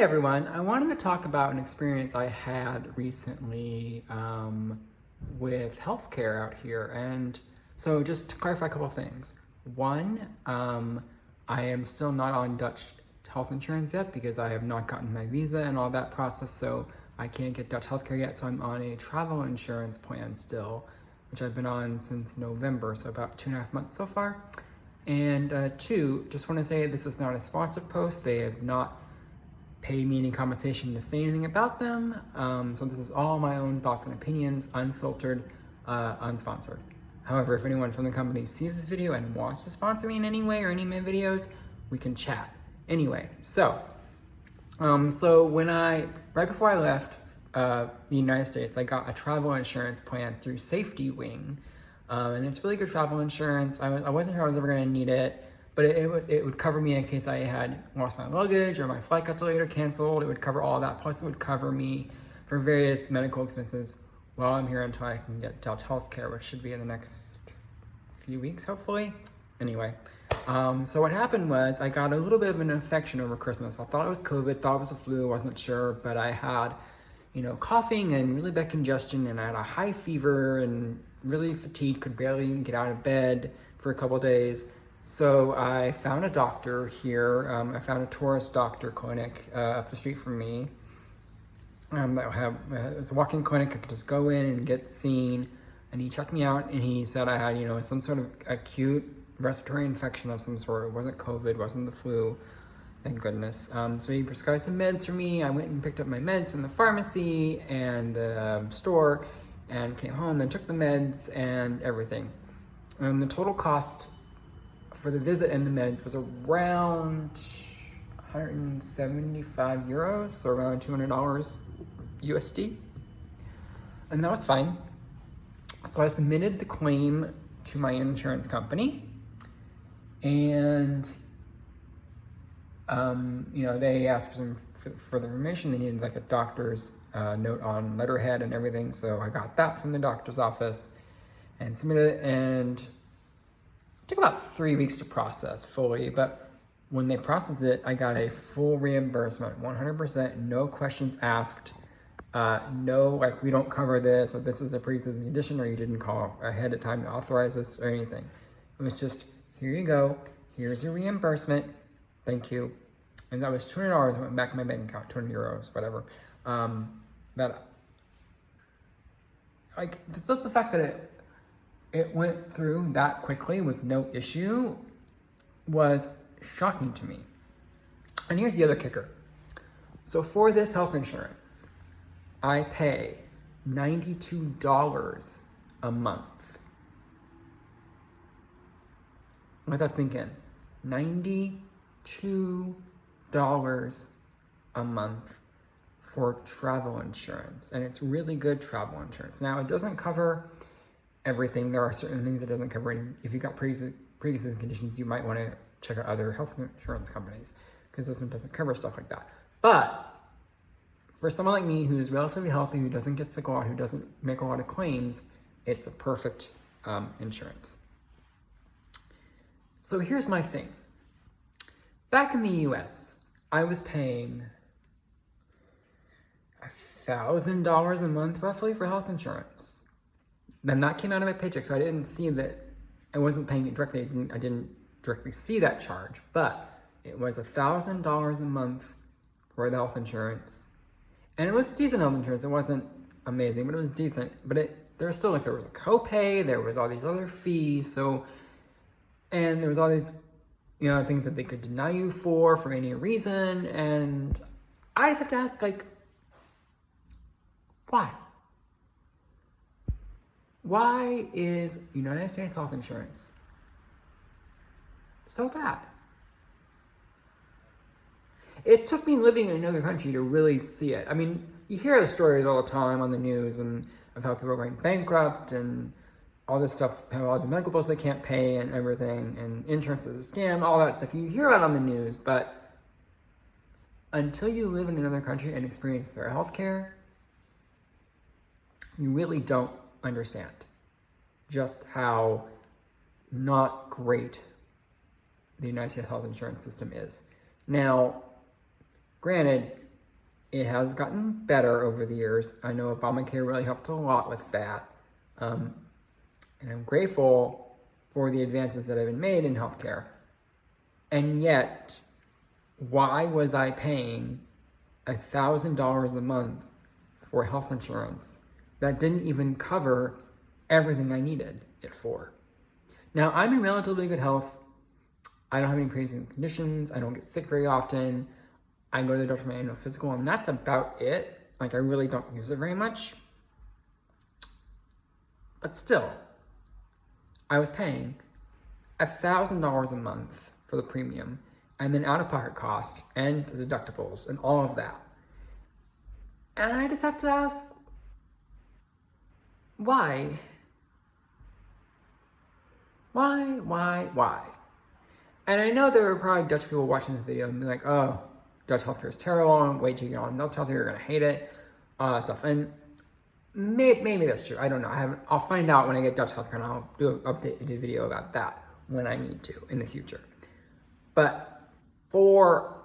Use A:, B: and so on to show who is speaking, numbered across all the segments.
A: everyone, I wanted to talk about an experience I had recently with healthcare out here. And so just to clarify a couple of things. One, I am still not on Dutch health insurance yet because I have not gotten my visa and all that process, so I can't get Dutch healthcare yet. So I'm on a travel insurance plan still, which I've been on since November, so about 2.5 months so far. And two, just want to say this is not a sponsored post. They have not paid me any compensation to say anything about them. So this is all my own thoughts and opinions, unfiltered, unsponsored. However, if anyone from the company sees this video and wants to sponsor me in any way or any of my videos, we can chat. Anyway, so right before I left the United States, I got a travel insurance plan through Safety Wing. And it's really good travel insurance. I wasn't sure I was ever gonna need it, but it would cover me in case I had lost my luggage or my flight got delayed or canceled. It would cover all that. Plus it would cover me for various medical expenses while I'm here until I can get Dutch healthcare, which should be in the next few weeks, hopefully. Anyway, so what happened was I got a little bit of an infection over Christmas. I thought it was COVID, thought it was a flu, wasn't sure, but I had, coughing and really bad congestion, and I had a high fever and really fatigued, could barely even get out of bed for a couple days. So I found a doctor here. I found a tourist doctor clinic up the street from me. It's a walk-in clinic. I could just go in and get seen. And he checked me out, and he said I had, some sort of acute respiratory infection of some sort. It wasn't COVID, wasn't the flu, thank goodness. So he prescribed some meds for me. I went and picked up my meds from the pharmacy and the store, and came home and took the meds and everything. And the total cost for the visit and the meds was around 175 euros, so around $200 USD. And that was fine. So I submitted the claim to my insurance company, and they asked for some further information. They needed like a doctor's note on letterhead and everything. So I got that from the doctor's office and submitted it, and it took about 3 weeks to process fully. But when they processed it, I got a full reimbursement, 100%, no questions asked. No, we don't cover this, or this is a pre-existing condition, or you didn't call ahead of time to authorize this or anything. It was just, here you go, here's your reimbursement, thank you. And that was $200 that went back in my bank account, 200 euros, whatever. That's the fact that it went through that quickly with no issue was shocking to me. And here's the other kicker. So for this health insurance, I pay $92 a month. Let that sink in. $92 a month for travel insurance. And it's really good travel insurance. Now, it doesn't cover everything. There are certain things it doesn't cover. And if you've got pre-existing conditions, you might want to check out other health insurance companies, because this one doesn't cover stuff like that. But for someone like me who is relatively healthy, who doesn't get sick a lot, who doesn't make a lot of claims, it's a perfect insurance. So here's my thing. Back in the US, I was paying $1,000 a month roughly for health insurance. Then that came out of my paycheck, so I didn't see that. I wasn't paying it directly. I didn't directly see that charge, but it was $1,000 a month for the health insurance. And it was decent health insurance. It wasn't amazing, but it was decent. But there was still, there was a copay, there was all these other fees, and there was all these, things that they could deny you for any reason. And I just have to ask, why? Why is United States health insurance so bad? It took me living in another country to really see it. I mean, you hear the stories all the time on the news and of how people are going bankrupt and all this stuff, all the medical bills they can't pay and everything, and insurance is a scam, all that stuff. You hear about it on the news, but until you live in another country and experience their healthcare, you really don't understand just how not great the United States health insurance system is. Now, granted, It has gotten better over the years. I know Obamacare really helped a lot with that. And I'm grateful for the advances that have been made in healthcare. And yet, why was I paying $1,000 a month for health insurance that didn't even cover everything I needed it for? Now, I'm in relatively good health. I don't have any pre-existing conditions. I don't get sick very often. I go to the doctor for my annual physical, and that's about it. Like, I really don't use it very much. But still, I was paying $1,000 a month for the premium, and then out-of-pocket costs and deductibles and all of that. And I just have to ask, why? Why? And I know there are probably Dutch people watching this video and be like, oh, Dutch healthcare is terrible, wait till you get on Dutch healthcare, you're gonna hate it, stuff. And maybe that's true, I don't know. I'll find out when I get Dutch healthcare, and I'll do an updated video about that when I need to in the future. But for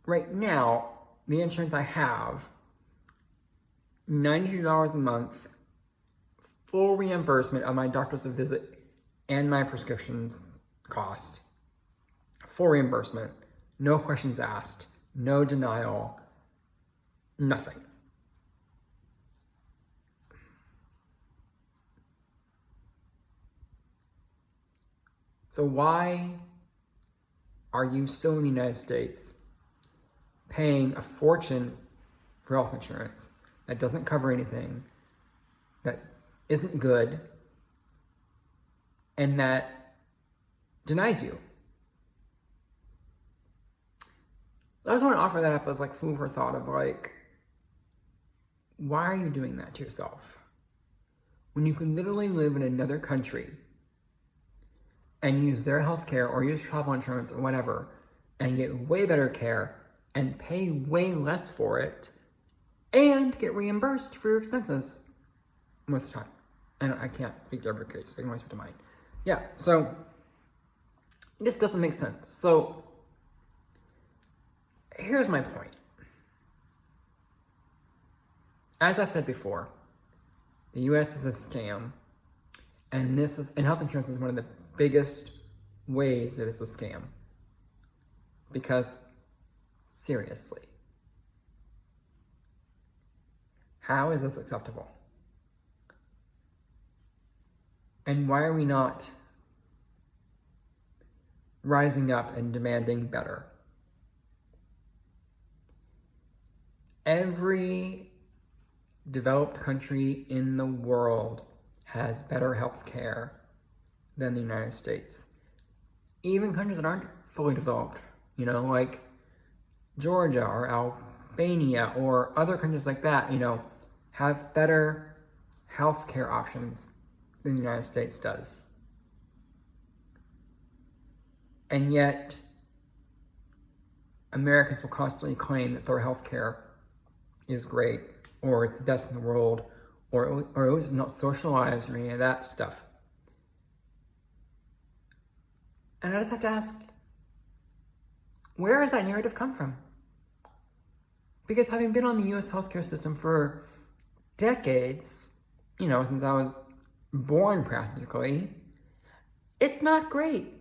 A: right now, the insurance I have, $92 a month, full reimbursement of my doctor's visit and my prescription cost. Full reimbursement, no questions asked, no denial, nothing. So why are you still in the United States paying a fortune for health insurance that doesn't cover anything, that isn't good, and that denies you? I just want to offer that up as like food for thought of like, why are you doing that to yourself? When you can literally live in another country and use their healthcare or use travel insurance or whatever and get way better care and pay way less for it and get reimbursed for your expenses most of the time. And I can't speak to every case, I can only speak to mine. Yeah, so it just doesn't make sense. So here's my point. As I've said before, the US is a scam, and health insurance is one of the biggest ways that it's a scam. Because seriously, how is this acceptable? And why are we not rising up and demanding better? Every developed country in the world has better health care than the United States. Even countries that aren't fully developed, like Georgia or Albania or other countries like that, have better health care options than the United States does. And yet, Americans will constantly claim that their health care is great, or it's the best in the world, or it was not socialized or any of that stuff. And I just have to ask, where does that narrative come from? Because having been on the US healthcare system for decades, since I was born practically, it's not great.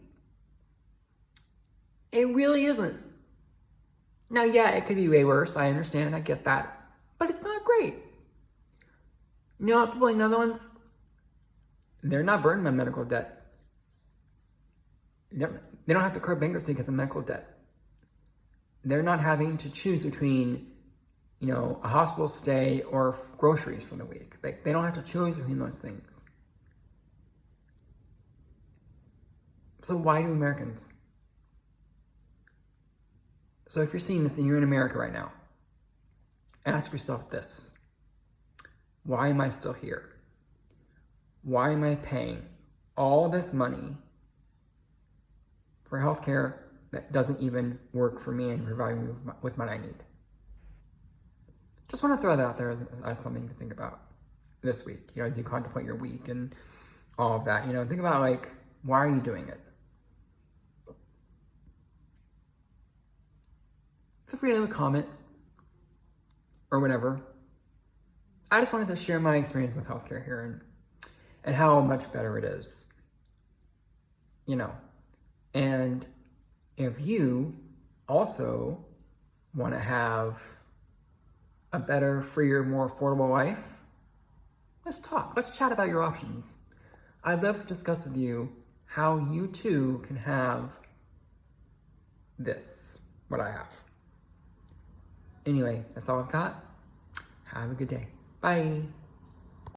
A: It really isn't. Now, yeah, it could be way worse. I understand. I get that. But it's not great. People in the Netherlands, they're not burdened by medical debt. They don't have to declare bankruptcy because of medical debt. They're not having to choose between, a hospital stay or groceries for the week. They don't have to choose between those things. So why do Americans? So if you're seeing this and you're in America right now, ask yourself this. Why am I still here? Why am I paying all this money for healthcare that doesn't even work for me and provide me with what I need? Just want to throw that out there as something to think about this week, as you contemplate your week and all of that. Think about why are you doing it? Feel free to leave a comment. or whatever. I just wanted to share my experience with healthcare here and how much better it is, you know. And if you also want to have a better, freer, more affordable life, let's talk. Let's chat about your options. I'd love to discuss with you how you too can have this, what I have. Anyway, that's all I've got. Have a good day. Bye.